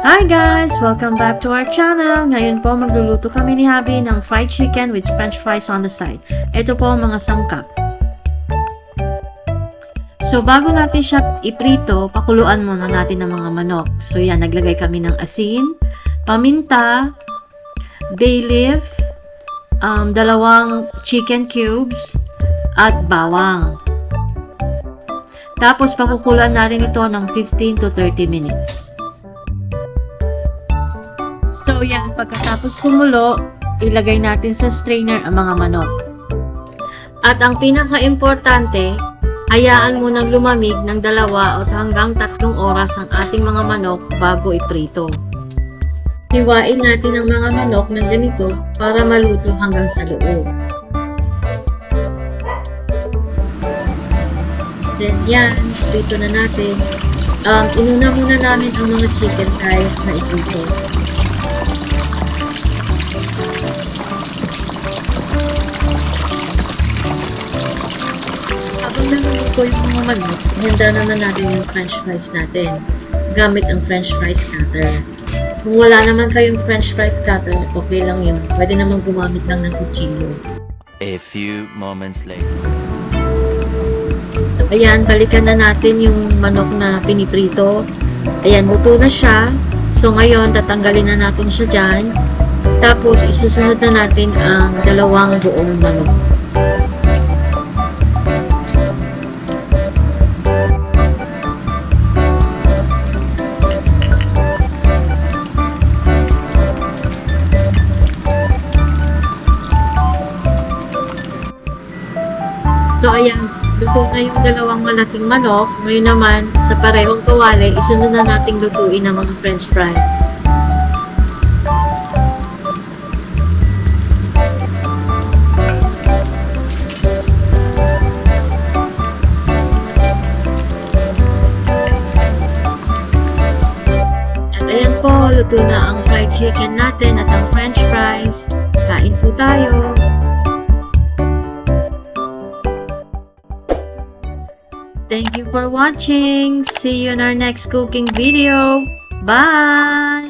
Hi guys! Welcome back to our channel. Ngayon po magluluto kami ni Habi ng fried chicken with french fries on the side. Ito po ang mga sangkap. So bago natin siya iprito, pakuluan muna natin ang mga manok. So yan, naglagay kami ng asin, paminta, bay leaf, dalawang chicken cubes, at bawang. Tapos pakukuluan natin ito ng 15 to 30 minutes. So yan, pagkatapos kumulo, ilagay natin sa strainer ang mga manok. At ang pinaka-importante, hayaan munang lumamig ng 2 o hanggang 3 oras ang ating mga manok bago iprito. Hiwain natin ang mga manok ng ganito para maluto hanggang sa loob. Then yan, prito na natin. Inuna muna namin ang mga chicken thighs na iprito. Habang naluto yung mga manok, handa naman natin yung french fries natin gamit ang french fries cutter. Kung wala naman kayong french fries cutter, okay lang yun. Pwede naman gumamit lang ng kutsilyo. A few moments later. So, ayan, balikan na natin yung manok na piniprito. Ayan, luto na siya. So, ngayon, tatanggalin na natin siya dyan. Tapos, isusunod na natin ang 2 buong manok. So, ayan, luto na yung 2 malaking manok. Ngayon naman, sa parehong kawali, isunod na nating lutuin ang mga french fries. At ayan po, luto na ang fried chicken natin at ang french fries. Kain po tayo! Thank you for watching. See you in our next cooking video. Bye!